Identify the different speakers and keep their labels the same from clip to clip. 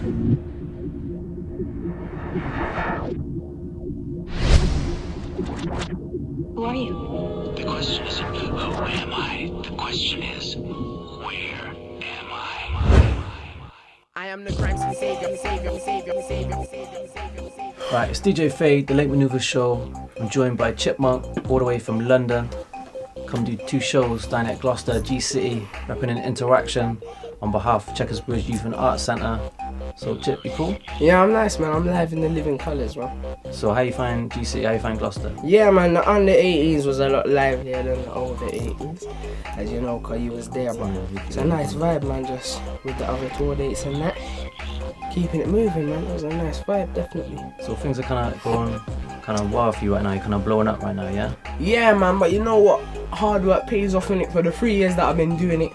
Speaker 1: Who are you?
Speaker 2: The question isn't who am I? The question is where am I?
Speaker 3: I am the Christ Savior.
Speaker 4: Right, it's DJ Fade, the Late Manoeuvres show. I'm joined by Chipmunk, all the way from London. Come do 2 shows down at Gloucester, G-City, repping Interaction on behalf of Checkers Bridge Youth and Arts Centre. So Chip, you cool?
Speaker 3: Yeah, I'm nice, man. I'm live in the living colours, man.
Speaker 4: So how you find G-City, how you find Gloucester?
Speaker 3: Yeah, man, the under 18s was a lot livelier than the over 18s. As you know, cause you was there, but it's a nice vibe, man, just with the other tour dates and that. Keeping it moving, man. It was a nice vibe, definitely.
Speaker 4: So things are kind of going kind of wild for you right now, you're kind of blowing up right now, yeah?
Speaker 3: Yeah, man, but you know what? Hard work pays off in it. For the 3 years that I've been doing it,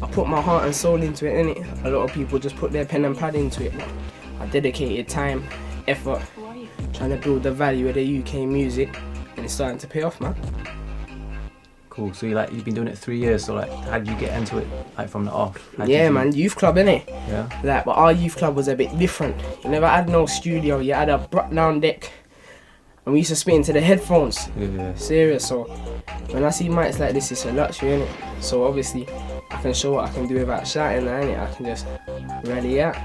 Speaker 3: I put my heart and soul into it, innit? A lot of people just put their pen and pad into it, but I dedicated time, effort, trying to build the value of the UK music, and it's starting to pay off, man.
Speaker 4: Cool, so you've been doing it 3 years, so how did you get into it, from the off?
Speaker 3: Yeah, man, youth club, innit?
Speaker 4: Yeah.
Speaker 3: But our youth club was a bit different. You never had no studio, you had a brought down deck, and we used to spit into the headphones.
Speaker 4: Yeah.
Speaker 3: Serious, so when I see mics like this, it's a luxury, innit? So obviously, I can show what I can do without shouting, innit? I can just rally out.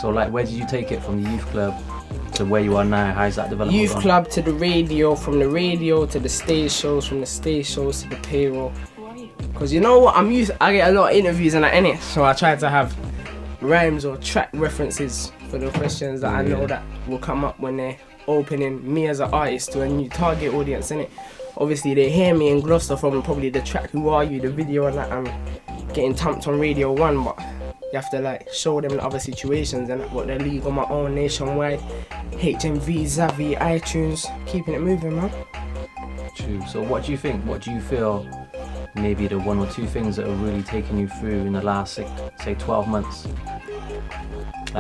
Speaker 4: So where did you take it from the youth club to where you are now? How's that development
Speaker 3: Youth
Speaker 4: gone?
Speaker 3: club to the radio, from the radio to the stage shows, from the stage shows to the payroll. Cause you know what, I get a lot of interviews and that, innit? So I try to have rhymes or track references for the questions that I know that will come up when they're opening me as an artist to a new target audience, innit? Obviously they hear me in Gloucester from probably the track Who Are You, the video and that I'm getting thumped on Radio 1, but you have to show them the other situations and what the league on my own nationwide, HMV, Zavi, iTunes, keeping it moving, man.
Speaker 4: True. So what do you think? What do you feel maybe the 1 or 2 things that are really taking you through in the last, say 12 months?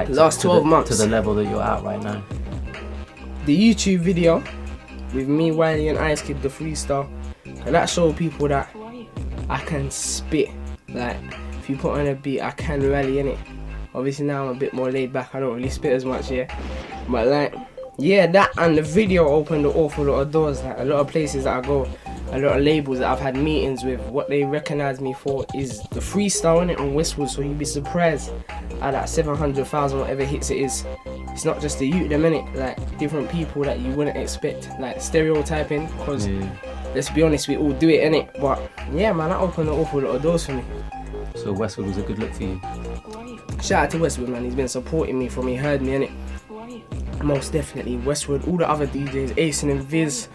Speaker 3: Last 12 months?
Speaker 4: To the level that you're at right now.
Speaker 3: The YouTube video with me, Wiley and Ice Kid, the freestyle, and that showed people that I can spit. If you put on a beat, I can rally in it. Obviously now I'm a bit more laid back, I don't really spit as much, yeah. But that and the video opened an awful lot of doors. A lot of places that I go, a lot of labels that I've had meetings with, what they recognise me for is the freestyle in it on Westwood. So you'd be surprised at that 700,000 whatever hits it is. It's not just the youth, the minute, different people that you wouldn't expect, stereotyping, because let's be honest, we all do it, innit? But yeah, man, that opened an awful lot of doors for me.
Speaker 4: So Westwood was a good look for you?
Speaker 3: Shout out to Westwood, man, he's been supporting me from he heard me, innit? Most definitely, Westwood, all the other DJs, Ace and Viz,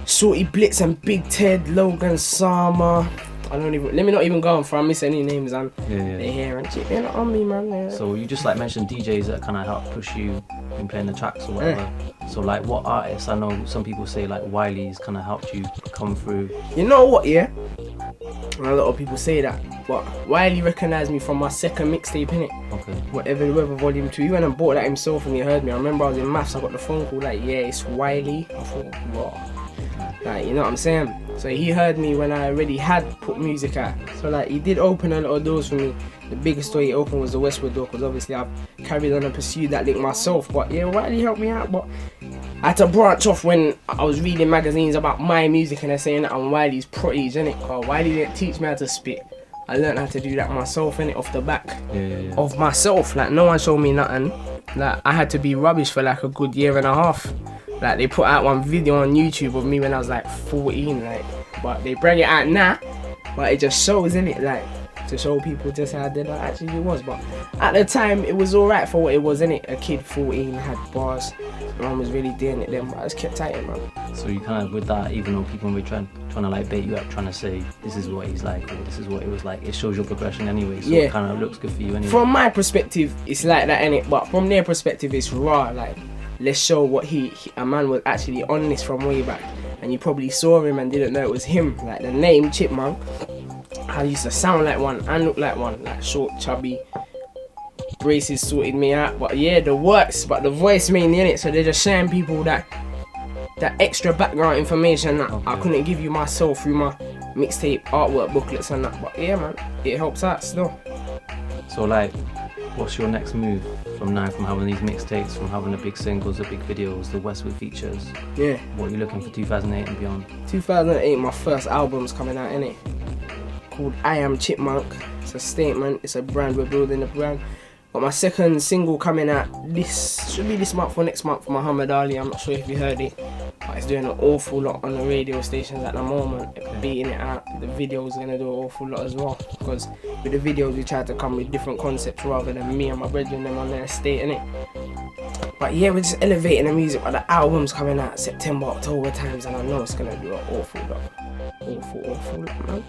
Speaker 3: Shorty Blitz and Big Ted, Logan, Sama. Let me not even go on for I miss any names, and they're here and shit. They're not on me, man. Yeah.
Speaker 4: So you just mentioned DJs that kind of help push you in playing the tracks or whatever. So what artists? I know some people say Wiley's kind of helped you come through.
Speaker 3: You know what? Yeah, a lot of people say that, but Wiley recognised me from my second mixtape, innit?
Speaker 4: Okay.
Speaker 3: Whatever the Weather Volume 2. He went and bought that himself and he heard me. I remember I was in maths. I got the phone call it's Wiley. I thought, what? You know what I'm saying? So he heard me when I already had put music out. So he did open a lot of doors for me. The biggest door he opened was the Westwood door, because obviously I've carried on and pursued that link myself. But yeah, Wiley helped me out. But I had to branch off when I was reading magazines about my music and they're saying that I'm Wiley's protege, innit? Because Wiley didn't teach me how to spit. I learned how to do that myself, innit? Off the back of myself. No one showed me nothing. I had to be rubbish for a good year and a half. They put out one video on YouTube of me when I was 14, but they bring it out now, but it just shows, innit, to show people just how good I actually was. But at the time, it was alright for what it was, innit? A kid 14 had bars, no one was really doing it then, but I just kept at it, man.
Speaker 4: So you kind of, with that, even though people were trying to bait you up, trying to say this is what he's like or this is what it was like, it shows your progression anyway, so it kind of looks good for you anyway.
Speaker 3: From my perspective, it's like that, innit? But from their perspective, it's raw, let's show what a man was actually on this from way back. And you probably saw him and didn't know it was him. The name Chipmunk, I used to sound like one and look like one, short, chubby. Braces sorted me out, but yeah, the works, but the voice mainly in it. So they're just showing people that extra background information that I couldn't give you myself through my mixtape artwork booklets and that. But yeah, man, it helps out still.
Speaker 4: So What's your next move from now, from having these mixtapes, from having the big singles, the big videos, the Westwood features?
Speaker 3: Yeah.
Speaker 4: What are you looking for 2008 and beyond?
Speaker 3: 2008, my first album's coming out, innit? Called I Am Chipmunk. It's a statement, it's a brand, we're building a brand. Got my second single coming out should be this month or next month, Muhammad Ali. I'm not sure if you heard it, but it's doing an awful lot on the radio stations at the moment, beating it out. The video's gonna do an awful lot as well, because with the videos we try to come with different concepts rather than me and my brethren them on their estate, innit? But yeah, we're just elevating the music, but the album's coming out September, October times, and I know it's gonna do an awful lot. Awful lot, man.